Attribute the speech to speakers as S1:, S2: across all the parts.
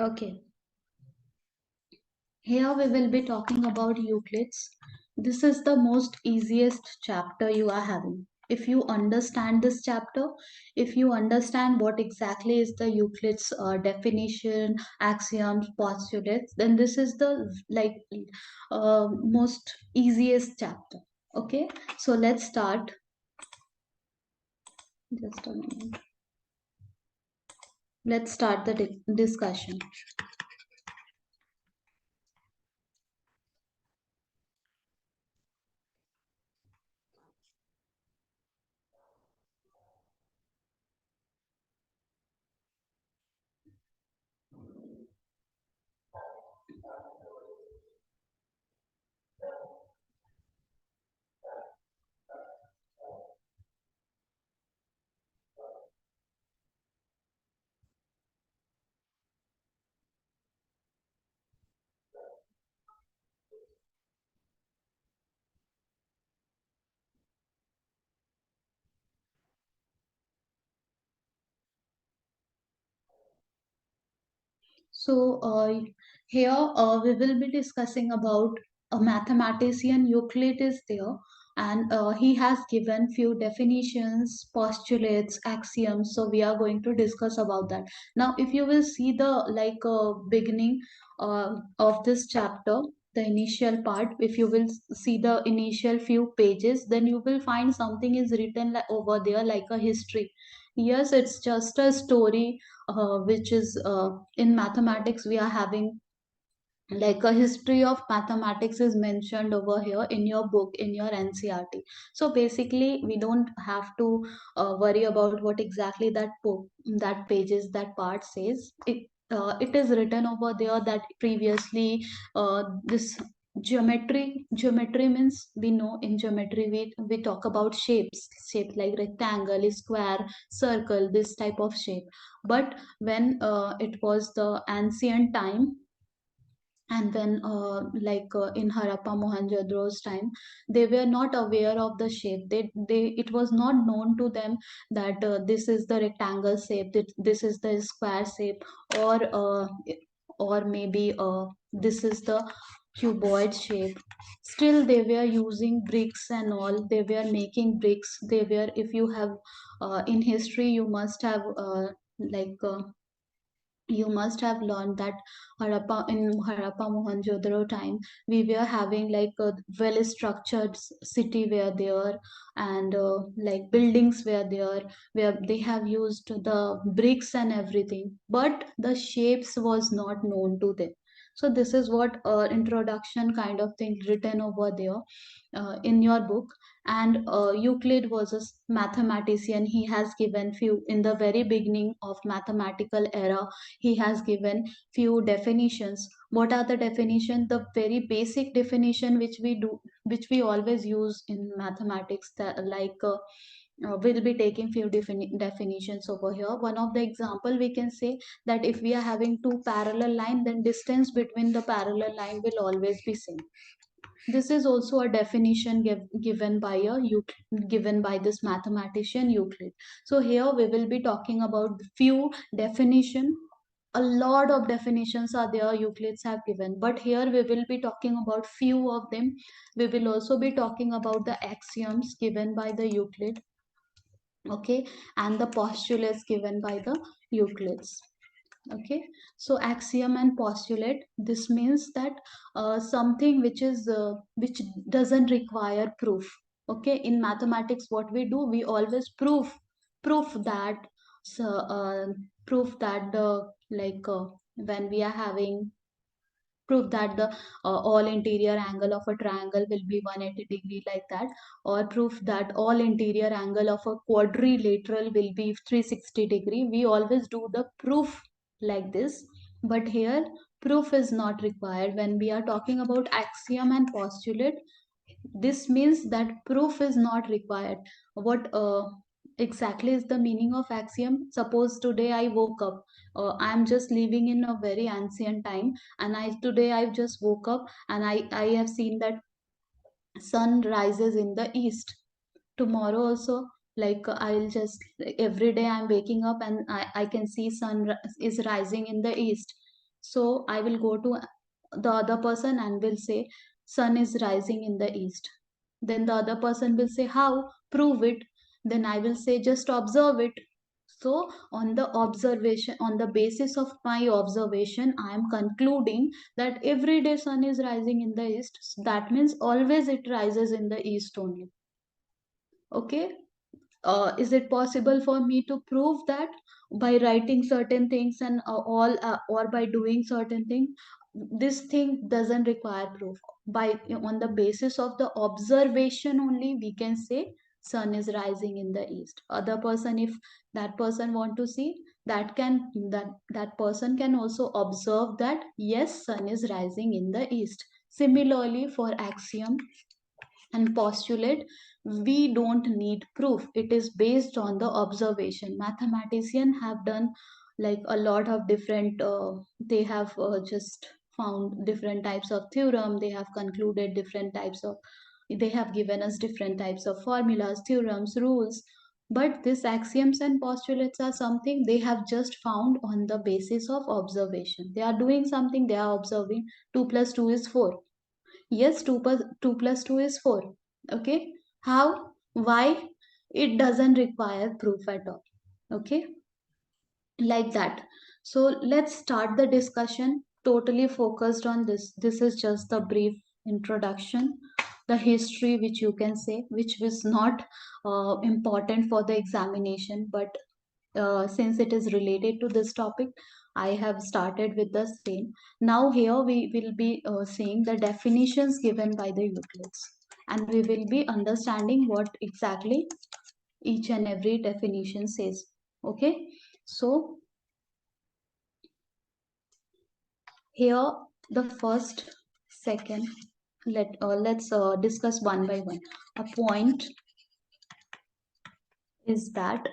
S1: Okay, here we will be talking about Euclid's. This is the most easiest chapter you are having. If you understand this chapter, if you understand what exactly is the Euclid's definition, axioms, postulates, then this is the most easiest chapter. Okay, so let's start. Just a minute. Let's start the discussion. So here we will be discussing about a mathematician Euclid is there, and he has given few definitions, postulates, axioms. So we are going to discuss about that. Now, if you will see the beginning of this chapter, the initial part, if you will see the initial few pages, then you will find something is written over there like a history. Yes, it's just a story which is in mathematics we are having like a history of mathematics is mentioned over here in your book in your NCRT. So basically we don't have to worry about what exactly that pages that part says. It is written over there that previously this geometry means we know in geometry we talk about shapes like rectangle, square, circle, this type of shape. But when it was the ancient time, and when in Harappa Mohenjo-daro's time, they were not aware of the shape. They It was not known to them that this is the rectangle shape, that this is the square shape, or maybe this is the cuboid shape. Still they were using bricks and all. They were making bricks. They were, if you have in history, you must have like uh, you must have learned that Harappa Mohenjo-daro time, we were having like a well-structured city were there, and like buildings were there where they have used the bricks and everything, but the shapes was not known to them. So this is what introduction kind of thing written over there in your book. And Euclid was a mathematician. He has given few in the very beginning of mathematical era. He has given few definitions. What are the definition? The very basic definition which we do, which we always use in mathematics, that we'll be taking few definitions over here. One of the example we can say that if we are having two parallel line, then distance between the parallel line will always be same. This is also a definition given by given by this mathematician Euclid. So here we will be talking about few definition. A lot of definitions are there Euclids have given, but here we will be talking about few of them. We will also be talking about the axioms given by the Euclid, okay, and the postulates given by the Euclids. Okay, so axiom and postulate, this means that something which doesn't require proof. Okay, in mathematics what we do, we always proof that, so proof that the when we are having prove that the all interior angle of a triangle will be 180-degree, like that, or proof that all interior angle of a quadrilateral will be 360-degree. We always do the proof like this. But here proof is not required. When we are talking about axiom and postulate, this means that proof is not required. What exactly is the meaning of axiom? Suppose today I woke up, I'm just living in a very ancient time, and I just woke up, and I have seen that sun rises in the east. Tomorrow also, I'll just, every day I'm waking up and I can see sun is rising in the east. So I will go to the other person and will say, sun is rising in the east. Then the other person will say, how? Prove it. Then I will say, just observe it. So on the observation, on the basis of my observation, I am concluding that every day sun is rising in the east. That means always it rises in the east only. Okay. Is it possible for me to prove that by writing certain things and all or by doing certain things? This thing doesn't require proof. By on the basis of the observation only we can say sun is rising in the east. Other person, if that person want to see, that person can also observe that yes, sun is rising in the east. Similarly, for axiom and postulate, we don't need proof. It is based on the observation. Mathematicians have done like a lot of different they have just found different types of theorem. They have concluded different types of, they have given us different types of formulas, theorems, rules. But these axioms and postulates are something they have just found on the basis of observation. They are doing something, they are observing 2 plus 2 is 4. Yes, 2 plus 2 is 4. Okay. How? Why? It doesn't require proof at all. Okay. Like that. So let's start the discussion totally focused on this. This is just the brief introduction, the history, which you can say, which was not important for the examination, but since it is related to this topic, I have started with the same. Now here we will be seeing the definitions given by the Euclids, and we will be understanding what exactly each and every definition says. Okay, so here the first, second, let's discuss one by one. A point is that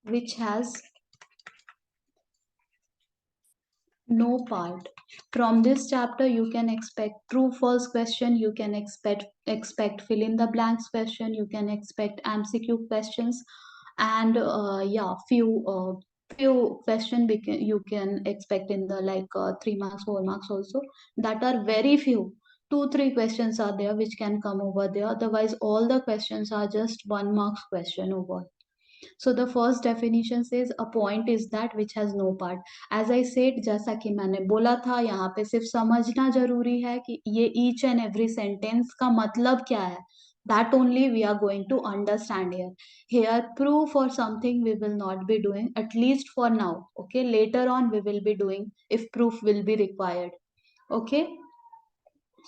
S1: which has no part. From this chapter you can expect true false question, you can expect fill in the blanks question, you can expect MCQ questions, and yeah, few question you can expect in the like 3 marks 4 marks also. That are very few. 2 3 questions are there which can come over there, otherwise all the questions are just 1 marks question over. So the first definition says a point is that which has no part. As I said, जैसा कि मैंने बोला था, यहाँ पे सिर्फ समझना जरूरी है कि ये each and every sentence का मतलब क्या है. That only we are going to understand here. Here, proof or something we will not be doing, at least for now. Okay, later on we will be doing if proof will be required. Okay.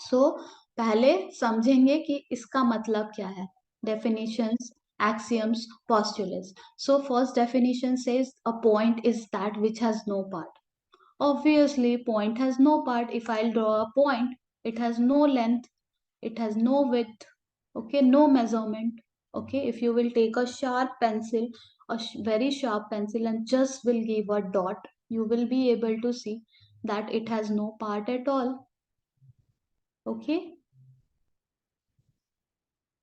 S1: सो पहले समझेंगे कि इसका मतलब क्या है. Definitions, axioms, postulates. So first definition says a point is that which has no part. Obviously point has no part. If I'll draw a point, it has no length, it has no width, okay, no measurement. Okay, if you will take a sharp pencil, very sharp pencil, and just will give a dot, you will be able to see that it has no part at all. Okay.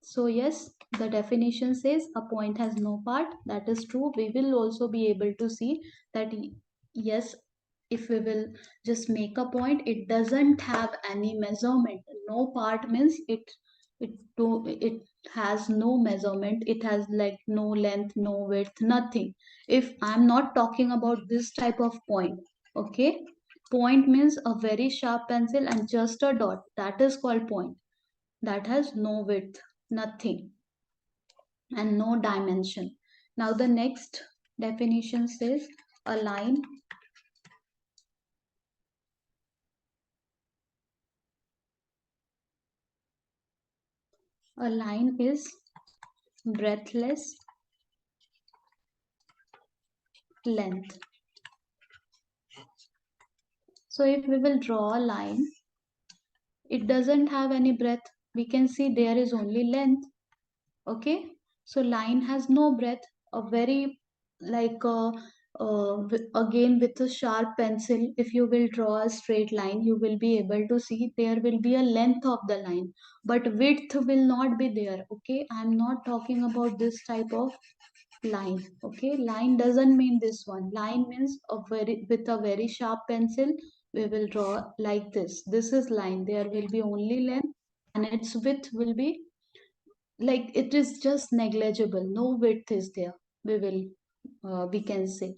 S1: So yes, the definition says a point has no part. That is true. We will also be able to see that yes, if we will just make a point, it doesn't have any measurement. No part means it has no measurement. It has like no length, no width, nothing. If I'm not talking about this type of point, okay, point means a very sharp pencil and just a dot. That is called point. That has no width, nothing, and no dimension. Now the next definition says a line is breathless length. So if we will draw a line, it doesn't have any breadth. We can see there is only length. Okay, so line has no breadth. A very like again with a sharp pencil, if you will draw a straight line, you will be able to see there will be a length of the line, but width will not be there. Okay, I'm not talking about this type of line. Okay, line doesn't mean this one. Line means with a very sharp pencil we will draw like this. This is line. There will be only length and its width will be like, it is just negligible, no width is there. We can say.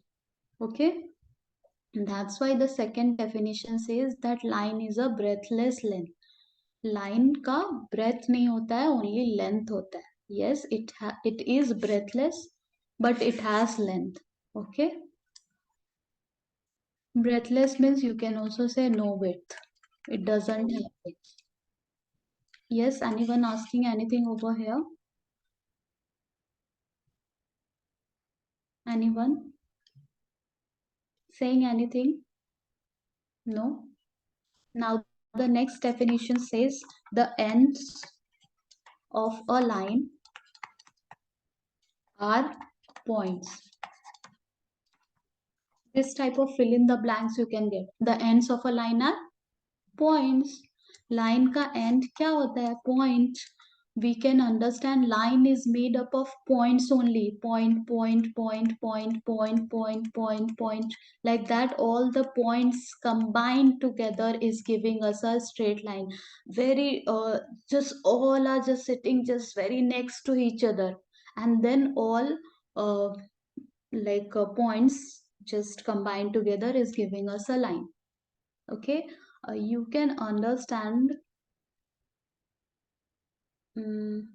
S1: Okay, and that's why the second definition says that line is a breathless length. Line का breath नहीं होता है, only length होता है. yes, it is breathless but it has length. Okay, breathless means you can also say no width, it doesn't have width. Yes, anyone asking anything over here? Anyone saying anything? No. Now the next definition says the ends of a line are points. This type of fill in the blanks you can get. The ends of a line are points. Line का end क्या होता है? Point. We can understand line is made up of points only. Point, point, point, point, point, point, point, point. Like that, all the points combined together is giving us a straight line. Very, just all are just sitting just very next to each other. And then all points just combined together is giving us a line. Okay, you can understand um,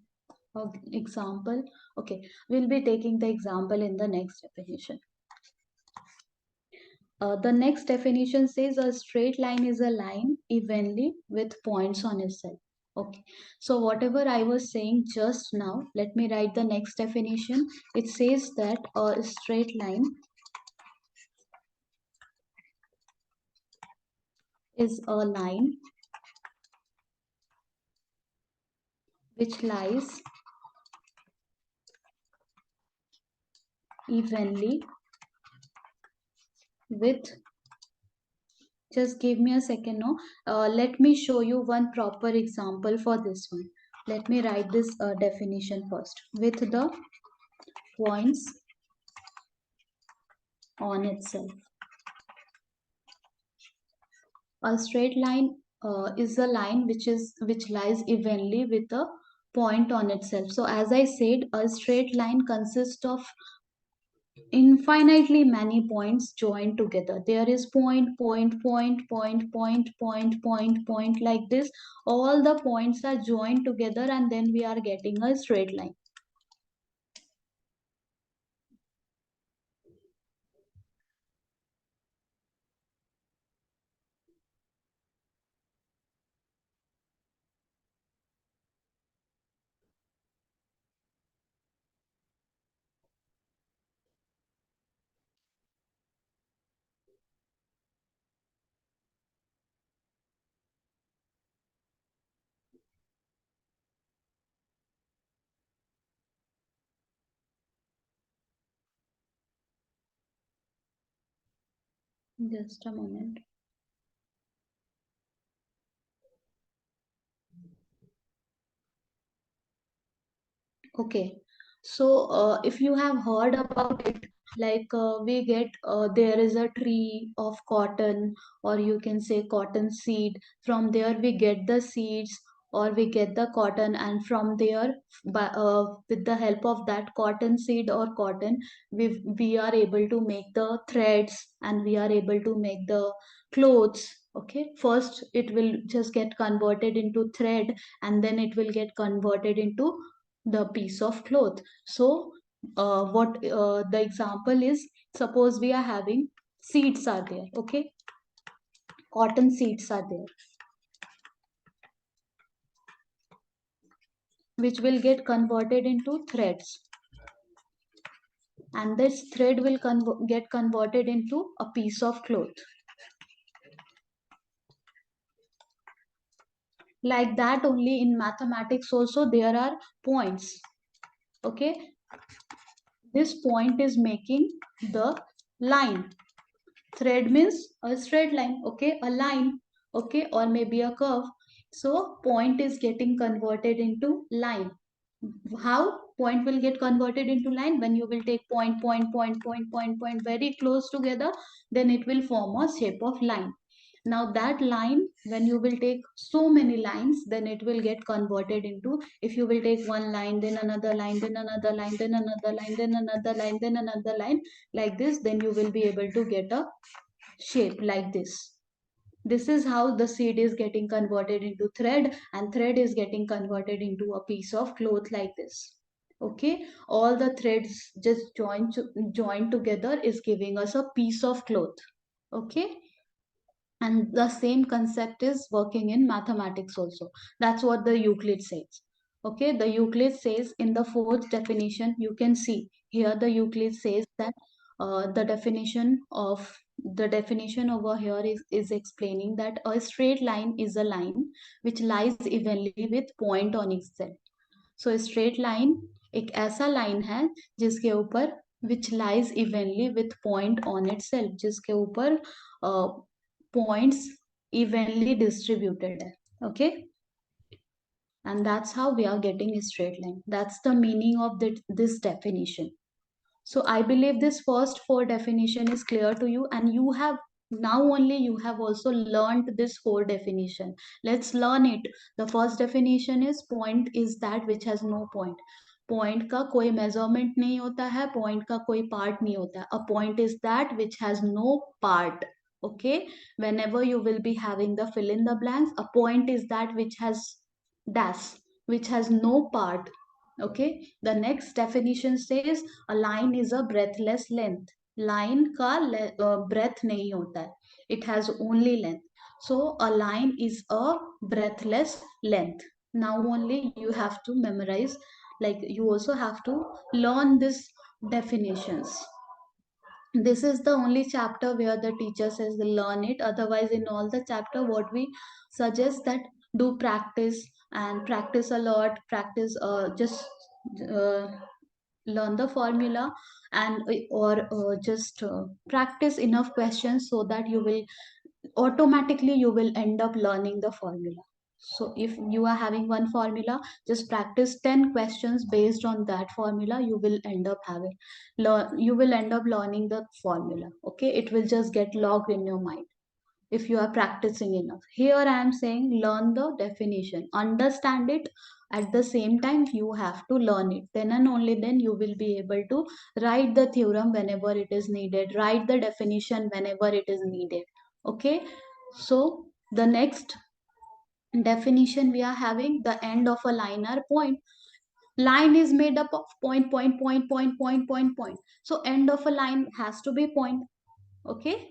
S1: example. Okay, we'll be taking the example in the next definition. The next definition says a straight line is a line evenly with points on itself. Okay, so whatever I was saying just now, let me write the next definition. It says that a straight line is a line which lies evenly with, just give me a second. No, let me show you one proper example for this one. Let me write this definition first. With the points on itself. A straight line is a line which lies evenly with a point on itself. So as I said, a straight line consists of infinitely many points joined together. There is point, point, point, point, point, point, point, point, like this. All the points are joined together and then we are getting a straight line. Just a moment. Okay, so if you have heard about it, we get there is a tree of cotton, or you can say cotton seed. From there we get the seeds, or we get the cotton, and from there, with the help of that cotton seed or cotton, we are able to make the threads, and we are able to make the clothes. Okay, first it will just get converted into thread, and then it will get converted into the piece of cloth. So what the example is, suppose we are having seeds are there. Okay, cotton seeds are there, which will get converted into threads, and this thread will get converted into a piece of cloth. Like that only in mathematics also there are points. Okay, this point is making the line. Thread means a straight line. Okay, a line. Okay, or maybe a curve. So point is getting converted into line. How point will get converted into line? When you will take point very close together, then it will form a shape of line. Now that line, when you will take so many lines, then it will get converted into, if you will take one line, then another line, then another line, then another line, then another line, then another line, like this, then you will be able to get a shape like this. This is how the seed is getting converted into thread, and thread is getting converted into a piece of cloth like this. Okay, all the threads just joined together is giving us a piece of cloth. Okay, and the same concept is working in mathematics also. That's what the Euclid says. Okay, the Euclid says in the fourth definition, you can see here the Euclid says that the definition over here is explaining that a straight line is a line which lies evenly with point on itself. So straight line एक ऐसा line है जिसके ऊपर which lies evenly with point on itself, जिसके ऊपर points evenly distributed है. Okay, and that's how we are getting a straight line. That's the meaning of this definition. So I believe this first four definition is clear to you, and you have now only you have also learned this four definition. Let's learn it. The first definition is point is that which has no point. Point का कोई measurement नहीं होता है, point का कोई part नहीं होता है. A point is that which has no part. Okay, whenever you will be having the fill in the blanks, a point is that which has dash, which has no part. Okay, the next definition says a line is a breathless length. Line का breath नहीं होता है. It has only length. So a line is a breathless length. Now only you have to memorize, like you also have to learn these definitions. This is the only chapter where the teacher says learn it. Otherwise, in all the chapter, what we suggest that do practice and practice a lot. Practice just uh, learn the formula, and or just practice enough questions so that you will automatically you will end up learning the formula. So if you are having one formula, just practice 10 questions based on that formula. You will end up you will end up learning the formula. Okay, it will just get logged in your mind if you are practicing enough. Here I am saying learn the definition, understand it. At the same time, you have to learn it. Then and only then you will be able to write the theorem whenever it is needed, write the definition whenever it is needed. Okay, so the next definition we are having, the end of a line or point. Line is made up of point. So end of a line has to be point. Okay,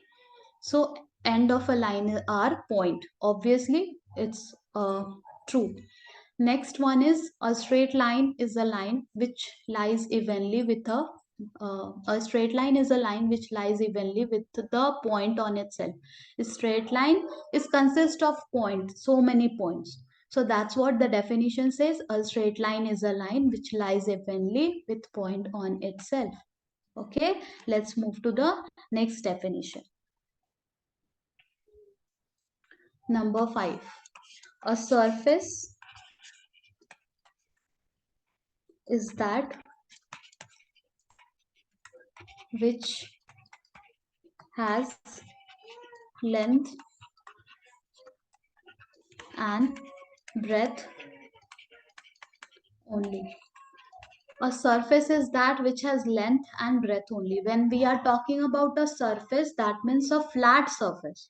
S1: so end of a line are point. Obviously, it's true. Next one is a straight line is a line which lies evenly with a straight line is a line which lies evenly with the point on itself. A straight line is consist of points, so many points. So that's what the definition says. A straight line is a line which lies evenly with point on itself. Okay, let's move to the next definition. Number 5. A surface is that which has length and breadth only. A surface is that which has length and breadth only. When we are talking about a surface, that means a flat surface.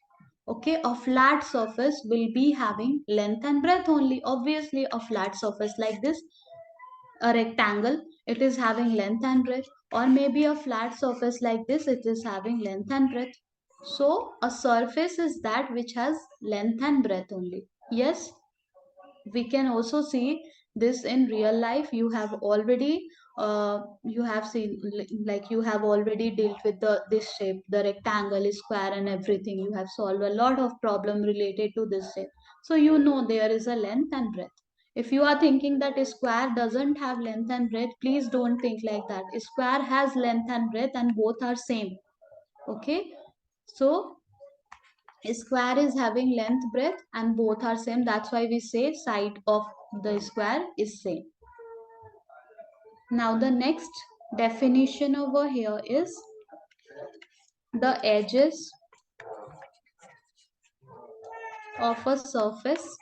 S1: Okay, a flat surface will be having length and breadth only. Obviously, a flat surface like this, a rectangle, it is having length and breadth, or maybe a flat surface like this, it is having length and breadth. So a surface is that which has length and breadth only. Yes, we can also see this in real life. You have already you have seen, like you have already dealt with this shape, the rectangle, square, and everything. You have solved a lot of problem related to this shape, so you know there is a length and breadth. If you are thinking that a square doesn't have length and breadth, please don't think like that. A square has length and breadth and both are same. Okay, so a square is having length, breadth, and both are same. That's why we say side of the square is same. Now the next definition over here is the edges of a surface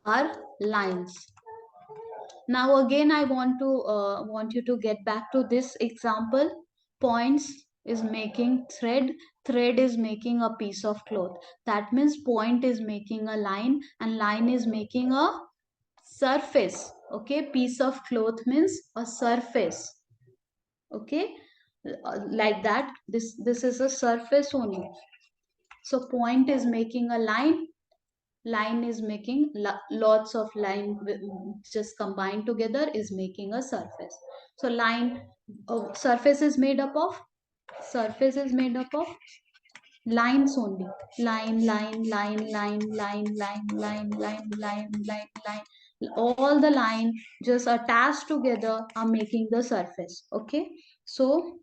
S1: are lines. Now again I want you to get back to this example. Points is making thread, thread is making a piece of cloth. That means point is making a line and line is making a surface. Okay, piece of cloth means a surface. Okay, like that, this is a surface only. So point is making a line, line is making lots of line just combined together is making a surface. So line, surface is made up of, surface is made up of lines only. Line. All the line just attached together are making the surface. Okay, so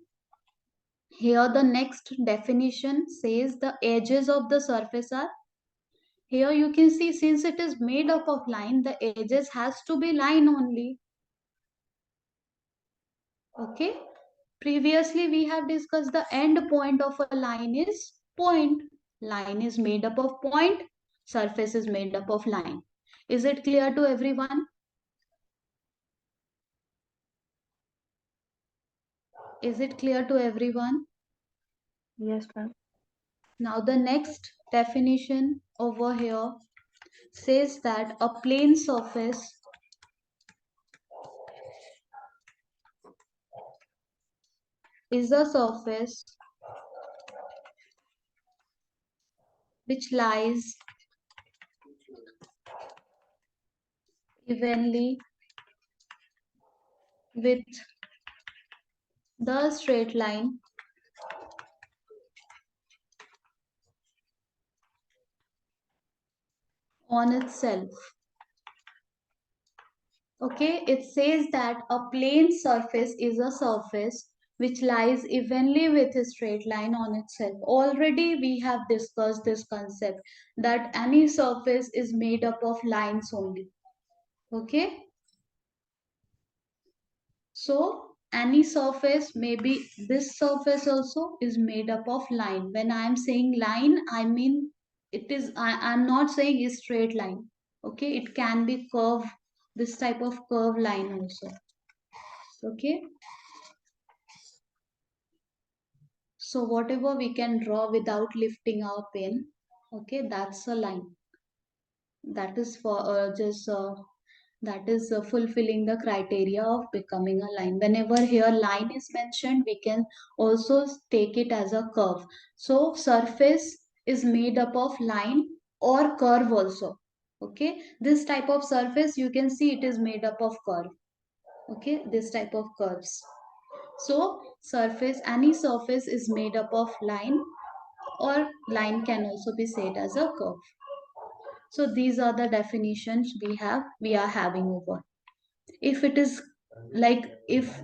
S1: here the next definition says the edges of the surface are. Here you can see, since it is made up of line, the edges has to be line only. Okay. Previously we have discussed the end point of a line is point. Line is made up of point. Surface is made up of line. Is it clear to everyone? Is it clear to everyone?
S2: Yes, ma'am.
S1: Now the next definition over here says that a plane surface is a surface which lies evenly with the straight line on itself. Okay, it says that a plane surface is a surface which lies evenly with a straight line on itself. Already we have discussed this concept that any surface is made up of lines only. Okay, so any surface, maybe this surface also is made up of line. When I am saying line, I mean it is, I'm not saying a straight line. Okay, it can be curve, this type of curve line also. Okay, so whatever we can draw without lifting our pen, okay, that's a line. That is for just that is fulfilling the criteria of becoming a line. Whenever here line is mentioned, we can also take it as a curve. So surface is made up of line or curve also. Okay, this type of surface you can see it is made up of curve. Okay, this type of curves. So surface, any surface is made up of line, or line can also be said as a curve. So these are the definitions we are having over. If it is like, if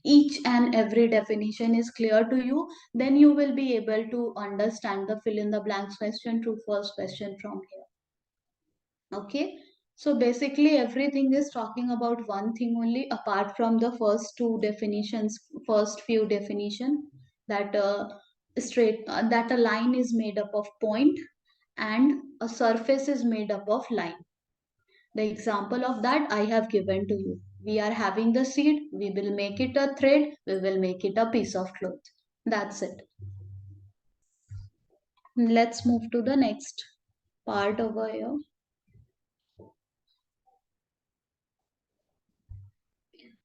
S1: each and every definition is clear to you, then you will be able to understand the fill in the blanks question, true false question from here. Okay, so basically everything is talking about one thing only, apart from the first two definitions, first few definition, that that a line is made up of point and a surface is made up of line. The example of that I have given to you. We are having the seed, we will make it a thread, we will make it a piece of cloth. That's it. Let's move to the next part over here.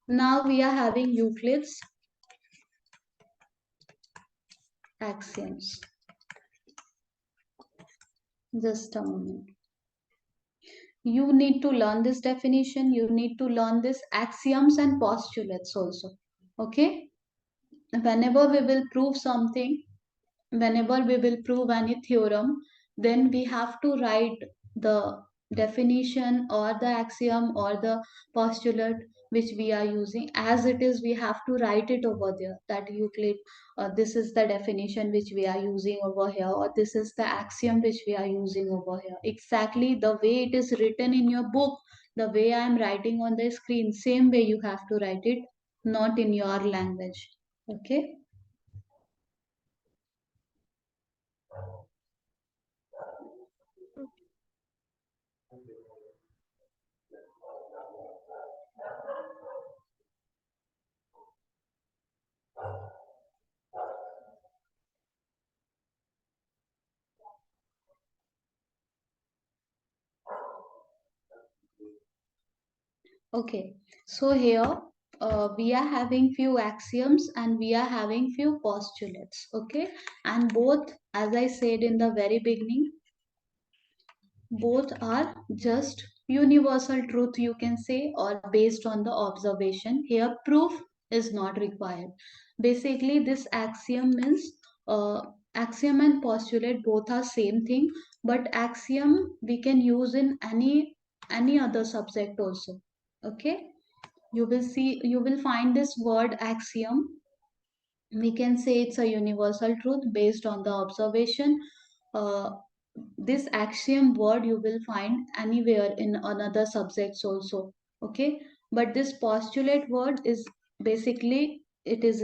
S1: Now we are having Euclid's axioms. Just a moment. You need to learn this definition, you need to learn this axioms and postulates also. Okay? Whenever we will prove something, whenever we will prove any theorem, then we have to write the definition or the axiom or the postulate which we are using as it is. We have to write it over there, that Euclid, this is the definition which we are using over here, or this is the axiom which we are using over here. Exactly the way it is written in your book, The way I am writing on the screen, same way you have to write it, not in your language. Okay. Okay, so here we are having few axioms and we are having few postulates. Okay, and both, as I said in the very beginning, both are just universal truth, you can say, or based on the observation. Here proof is not required. Basically this axiom means uh, axiom and postulate both are same thing, but axiom we can use in any other subject also. Okay, you will find this word axiom. We can say it's a universal truth based on the observation. uh, this axiom word you will find anywhere in another subjects also. Okay, but this postulate word is basically it is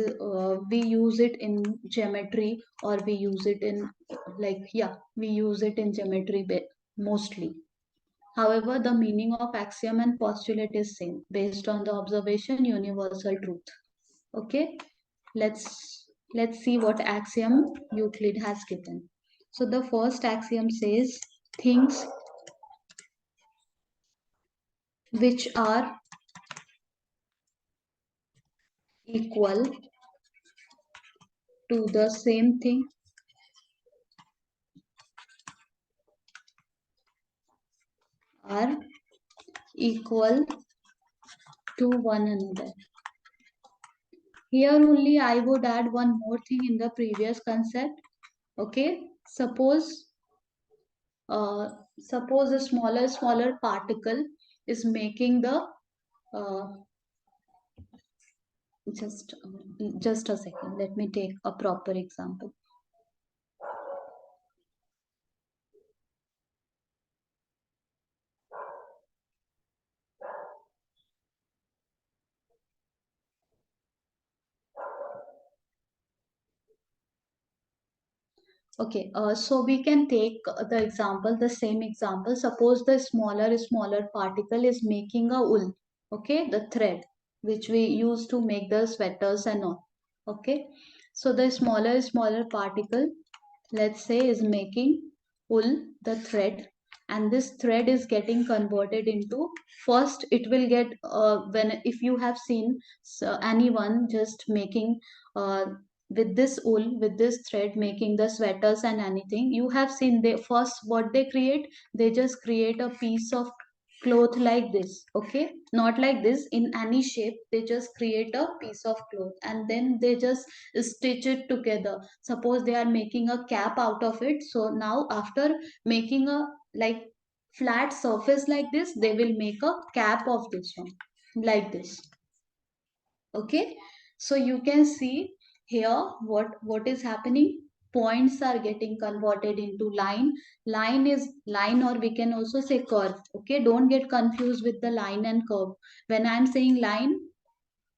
S1: we use it in geometry, or we use it in, like, yeah, we use it in geometry mostly. However, the meaning of axiom and postulate is same, based on the observation, universal truth. Okay, let's see what axiom Euclid has given. So the first axiom says things which are equal to the same thing are equal to one another. Here only I would add one more thing in the previous concept. Okay, uh, suppose a smaller particle is making the uh, just just a second, let me take a proper example. Okay, so we can take the example, the same example. Suppose the smaller particle is making a wool, okay, the thread which we use to make the sweaters and all. Okay, so the smaller particle, let's say, is making wool, the thread, and this thread is getting converted into, first it will get when if you have seen anyone just making uh, with this wool, with this thread, making the sweaters and anything, you have seen they first what they create, they just create a piece of cloth like this. Okay, not like this in any shape, they just create a piece of cloth and then they just stitch it together. Suppose they are making a cap out of it, so now after making a like flat surface like this, they will make a cap of this one like this. Okay, so you can see here what is happening. Points are getting converted into line. Line is line, or we can also say curve. Okay, don't get confused with the line and curve. When I'm saying line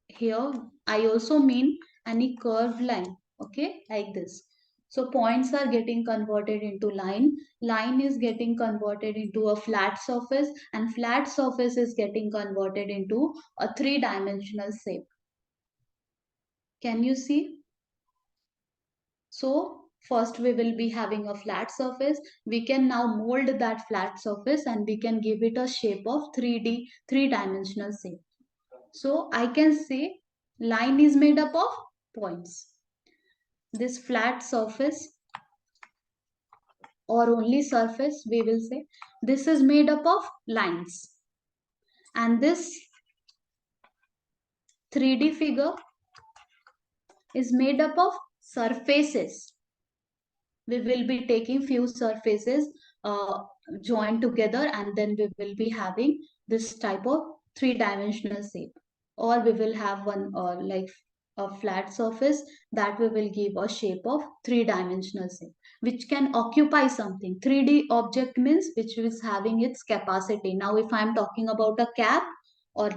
S1: here, I also mean any curved line. Okay, like this. So points are getting converted into line. Line is getting converted into a flat surface, and flat surface is getting converted into a three-dimensional shape. Can you see? So first we will be having a flat surface. We can now mold that flat surface and we can give it a shape of 3D, three-dimensional shape. So I can say line is made up of points. This flat surface, or only surface we will say, this is made up of lines. And this 3D figure is made up of surfaces. We will be taking few surfaces uh, joined together, and then we will be having this type of three-dimensional shape. Or we will have one like a flat surface, that we will give a shape of three-dimensional shape, which can occupy something. 3D object means which is having its capacity. Now, if I am talking about a cap or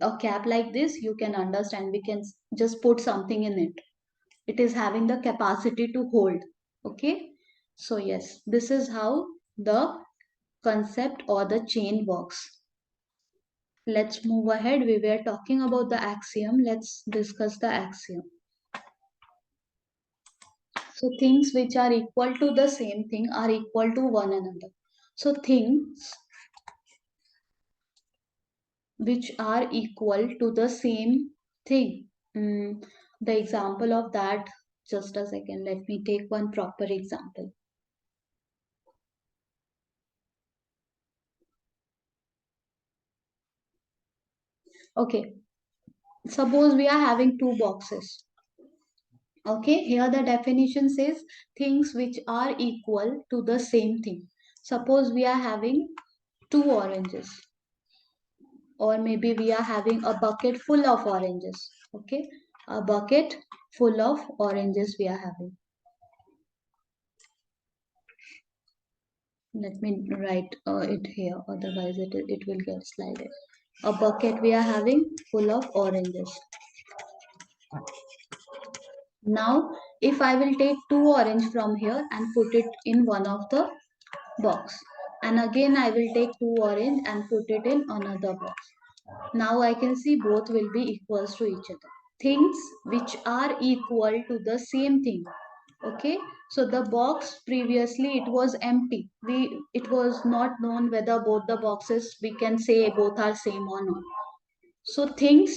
S1: a cap like this, you can understand. We can just put something in it. It is having the capacity to hold. Okay. So yes, this is how the concept or the chain works. Let's move ahead. We were talking about the axiom. Let's discuss the axiom. So things which are equal to the same thing are equal to one another. So things which are equal to the same thing. The example of that, just a second, let me take one proper example. Okay, suppose we are having two boxes. Okay, here the definition says things which are equal to the same thing. Suppose we are having two oranges, or maybe we are having a bucket full of oranges. Okay, a bucket full of oranges we are having. Let me write it here, otherwise it will get slided. A bucket we are having full of oranges. Now, if I will take two orange from here and put it in one of the box, and again I will take two orange and put it in another box. Now I can see both will be equals to each other. Things which are equal to the same thing. Okay, so the box previously it was empty. It was not known whether both the boxes we can say both are same or not. So things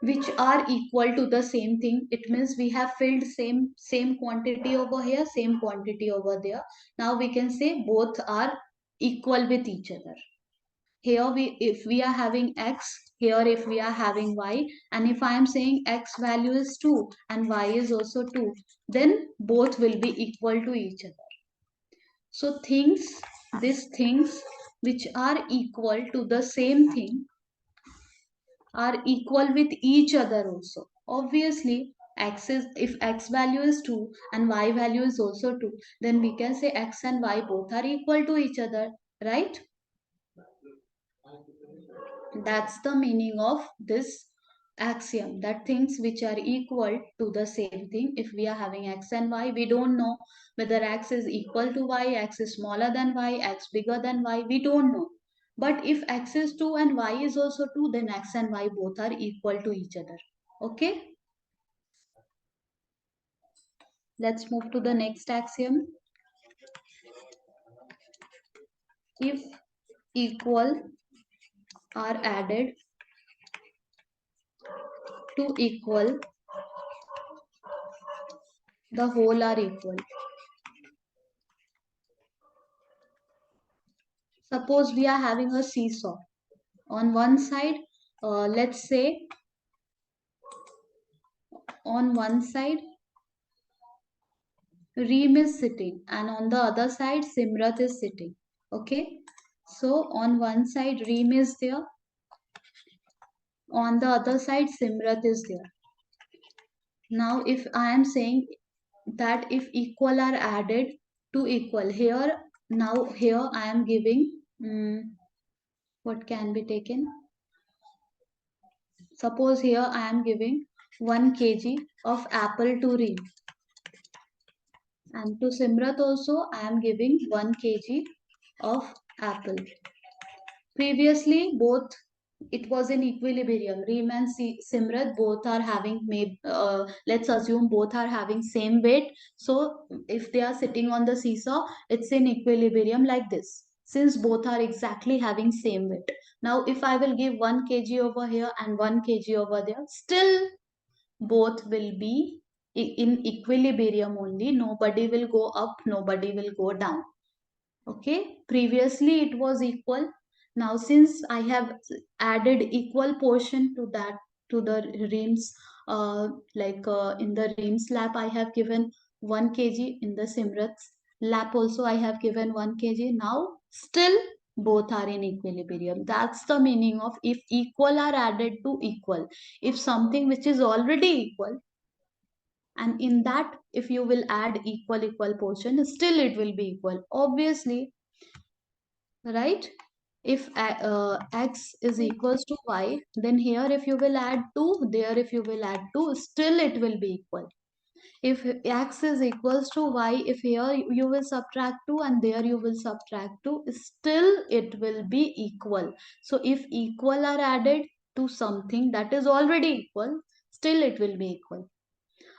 S1: which are equal to the same thing, it means we have filled same quantity over here, same quantity over there. Now we can say both are equal with each other. Here if we are having x, here if we are having y, and if I am saying x value is 2 and y is also 2, then both will be equal to each other. So these things which are equal to the same thing are equal with each other also. Obviously, if x value is 2 and y value is also 2, then we can say x and y both are equal to each other, right? That's the meaning of this axiom, that things which are equal to the same thing. If we are having x and y, we don't know whether x is equal to y, x is smaller than y, x bigger than y, we don't know. But if x is 2 and y is also 2, then x and y both are equal to each other. Okay, let's move to the next axiom. If equal are added to equal, the whole are equal. Suppose we are having a seesaw. On one side, let's say on one side Reem is sitting and on the other side Simrat is sitting. Okay, so on one side Reem is there, on the other side Simrat is there. Now if I am saying that if equal are added to equal, here now here I am giving what can be taken. Suppose here I am giving 1 kg of apple to Reem, and to Simrat also I am giving 1 kg of apple. Previously both it was in equilibrium. Reem and Simrat both are having let's assume both are having same weight. So if they are sitting on the seesaw, it's in equilibrium like this. Since both are exactly having same weight. Now if I will give 1 kg over here and 1 kg over there, still both will be in equilibrium only. Nobody will go up, nobody will go down. Okay, previously it was equal. Now since I have added equal portion to that, to the reams, in the reams lap I have given 1 kg, in the Simrat's lap also I have given 1 kg. Now still both are in equilibrium. That's the meaning of if equal are added to equal. If something which is already equal, and in that if you will add equal portion, still it will be equal, obviously, right? If x is
S2: Yes.
S1: equals to y, then here if you will add 2, there if you will add 2, still it will be equal. If x is equals to y, if here you will subtract 2 and there you will subtract 2, still it will be equal. So if equal are added to something that is already equal, still it will be equal.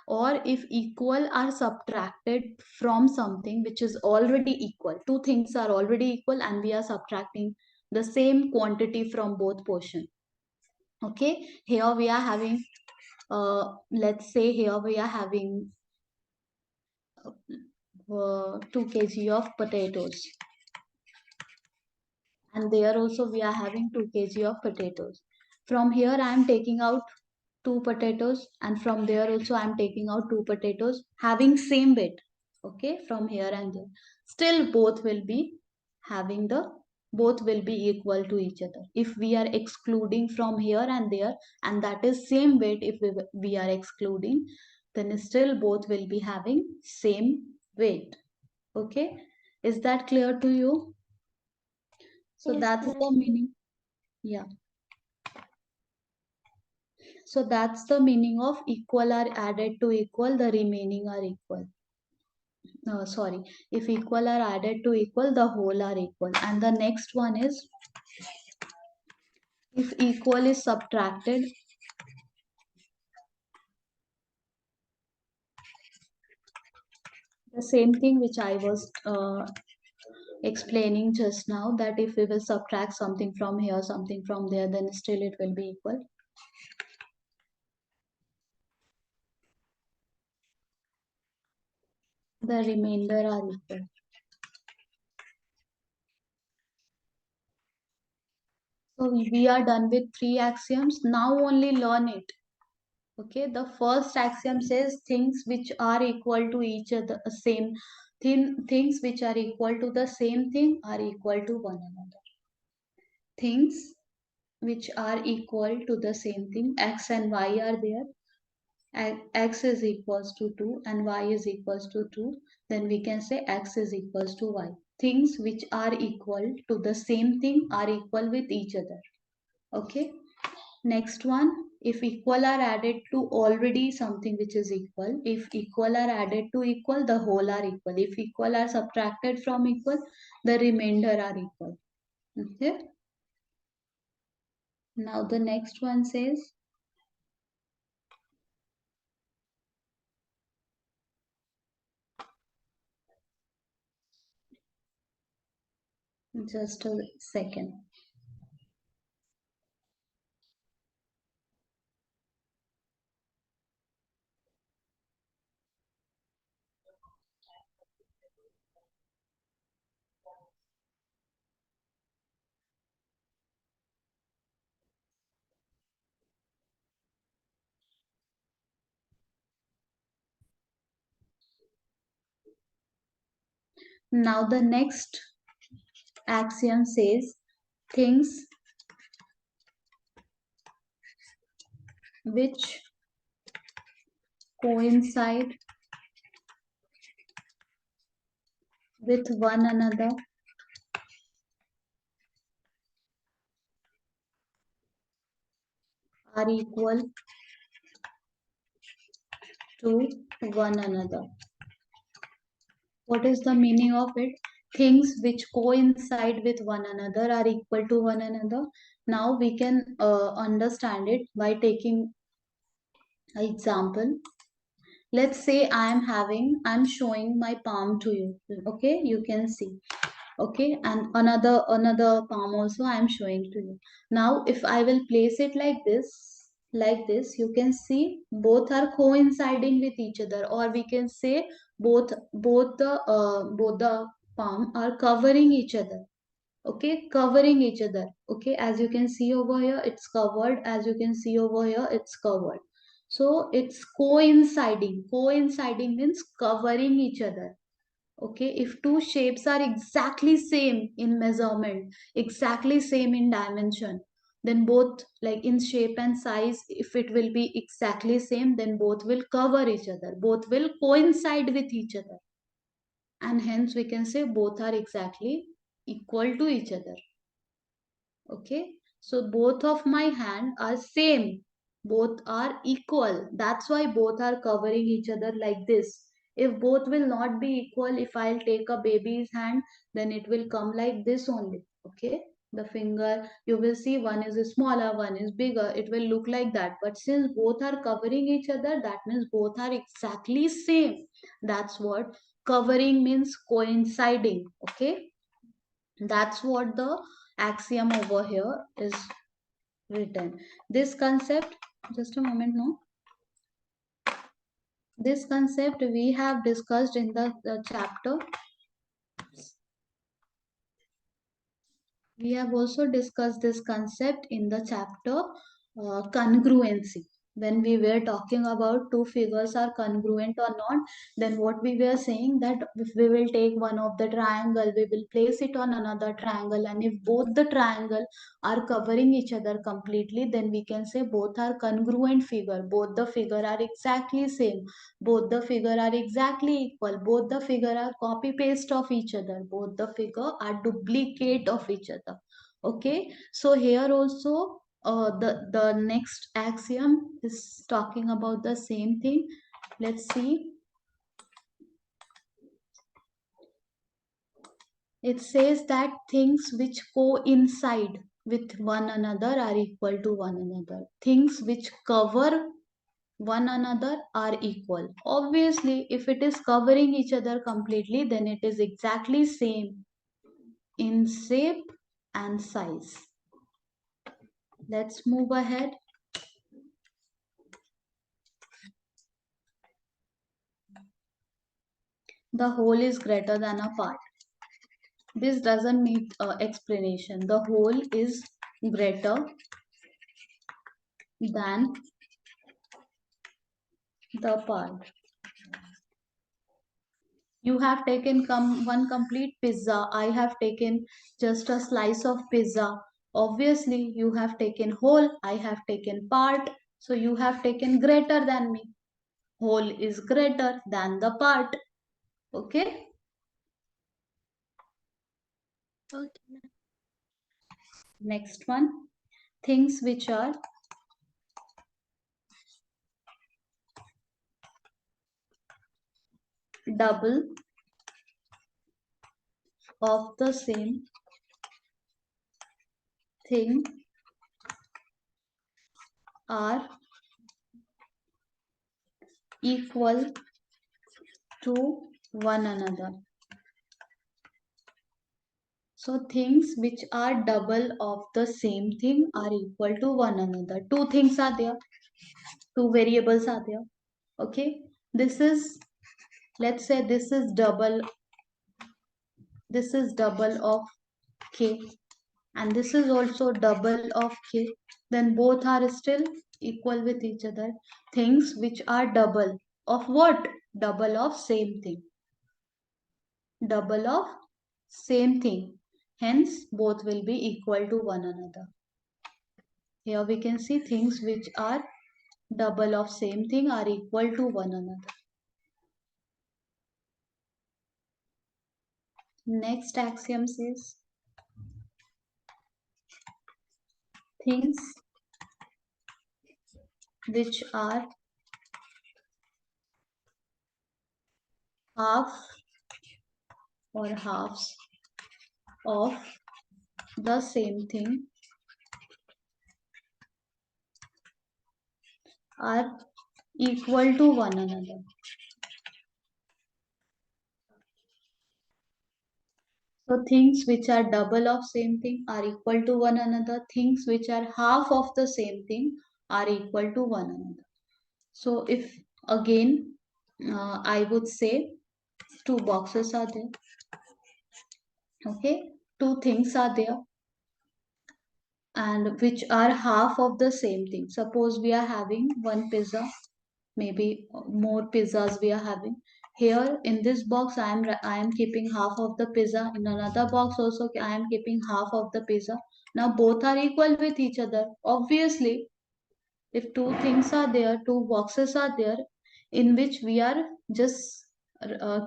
S1: Or if equal are subtracted from something which is already equal, two things are already equal and we are subtracting the same quantity from both portion. Okay, here we are having, let's say here we are having 2 kg of potatoes, and there also we are having 2 kg of potatoes. From here I am taking out 2 potatoes, and from there also I am taking out 2 potatoes having same weight. Okay, from here and there, still having the both will be equal to each other. If we are excluding from here and there, and that is same weight, if we are excluding, then still both will be having same weight. Okay, is that clear to you? So
S2: Yes,
S1: that's
S2: ma'am.
S1: the meaning. Yeah. So that's the meaning of equal are added to equal, the remaining are equal. Sorry, if equal are added to equal, the whole are equal. And the next one is if equal is subtracted, the same thing which I was explaining just now, that if we will subtract something from here, something from there, then still it will be equal. The remainder are equal. So we are done with 3 axioms. Now only learn it. Okay, the first axiom says things which are equal to each other, things which are equal to the same thing are equal to one another. Things which are equal to the same thing, x and y are there. X is equals to 2 and y is equals to 2. Then we can say x is equals to y. Things which are equal to the same thing are equal with each other. Okay. Next one, if equal are added to already something which is equal, if equal are added to equal, the whole are equal. If equal are subtracted from equal, the remainder are equal. Okay. Now the next one says, just a second. Now the next axiom says things which coincide with one another are equal to one another. What is the meaning of it? Things which coincide with one another are equal to one another. Now we can understand it by taking an example. Let's say I'm showing my palm to you. Okay, you can see. Okay, and another palm also I am showing to you. Now if I will place it like this, you can see both are coinciding with each other, or we can say both the palm are covering each other. Okay, covering each other. Okay, as you can see over here it's covered, as you can see over here it's covered. So it's coinciding. Coinciding means covering each other. Okay, if two shapes are exactly same in measurement, exactly same in dimension, then both, like in shape and size, if it will be exactly same, then both will cover each other, both will coincide with each other, and hence we can say both are exactly equal to each other. Okay, so both of my hand are same, both are equal, that's why both are covering each other like this. If both will not be equal, if I'll take a baby's hand, then it will come like this only. Okay, the finger, you will see one is smaller, one is bigger, it will look like that. But since both are covering each other, that means both are exactly same. That's what covering means, coinciding. Okay, that's what the axiom over here is written. This concept, just a moment, no. This concept we have discussed in the chapter. We have also discussed this concept in the chapter congruency. When we were talking about two figures are congruent or not, then what we were saying, that if we will take one of the triangle, we will place it on another triangle, and if both the triangle are covering each other completely, then we can say both are congruent figure. Both the figure are exactly same. Both the figure are exactly equal. Both the figure are copy paste of each other. Both the figure are duplicate of each other. Okay, so here also the next axiom is talking about the same thing. Let's see. It says that things which coincide with one another are equal to one another. Things which cover one another are equal. Obviously, if it is covering each other completely, then it is exactly same in shape and size. Let's move ahead. The whole is greater than a part. This doesn't need explanation. The whole is greater than the part. You have taken one complete pizza. I have taken just a slice of pizza. Obviously, you have taken whole. I have taken part. So you have taken greater than me. Whole is greater than the part. Okay.
S2: Okay.
S1: Next one. Things which are double of the same thing are equal to one another. So things which are double of the same thing are equal to one another. Two things are there, two variables are there. Okay, this is, let's say this is double of k, and this is also double of k. Then both are still equal with each other. Things which are double of what? Double of same thing. Double of same thing. Hence, both will be equal to one another. Here we can see things which are double of same thing are equal to one another. Next axiom says things which are half or halves of the same thing are equal to one another. So things which are double of same thing are equal to one another. Things which are half of the same thing are equal to one another. So if again I would say two boxes are there. Okay, two things are there and which are half of the same thing. Suppose we are having one pizza, maybe more pizzas we are having. Here in this box, I am keeping half of the pizza. In another box also, I am keeping half of the pizza. Now both are equal with each other. Obviously, if two things are there, two boxes are there, in which we are just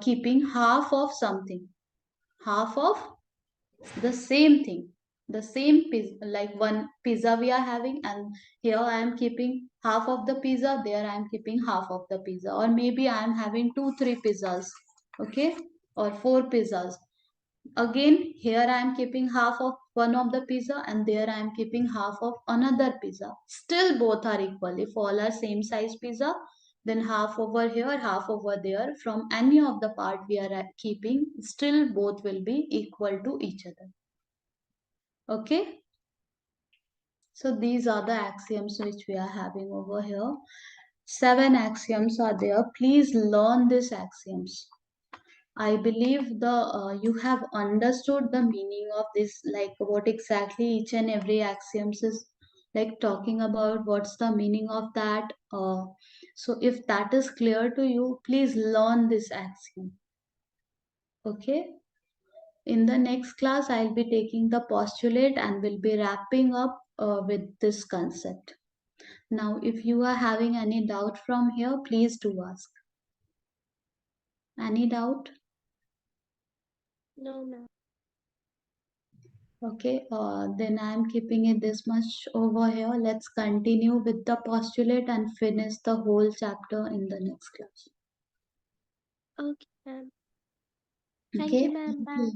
S1: keeping half of something, half of the same thing, the same pizza, like one pizza we are having, and here I am keeping half of the pizza, there I am keeping half of the pizza, or maybe I am having two three pizzas, okay, or four pizzas. Again, here I am keeping half of one of the pizza, and there I am keeping half of another pizza. Still both are equal. If all are same size pizza, then half over here, half over there, from any of the part we are keeping, still both will be equal to each other. Okay, so these are the axioms which we are having over here. 7 axioms are there. Please learn these axioms. I believe the you have understood the meaning of this, like what exactly each and every axioms is like talking about. What's the meaning of that? So if that is clear to you, please learn this axiom. Okay. In the next class, I'll be taking the postulate and will be wrapping up with this concept. Now, if you are having any doubt from here, please do ask. Any doubt?
S2: No, ma'am.
S1: Okay, then I'm keeping it this much over here. Let's continue with the postulate and finish the whole chapter in the next class.
S2: Okay, ma'am. Thank you,
S1: Okay,
S2: ma'am.
S1: thank
S2: Bye.
S1: you.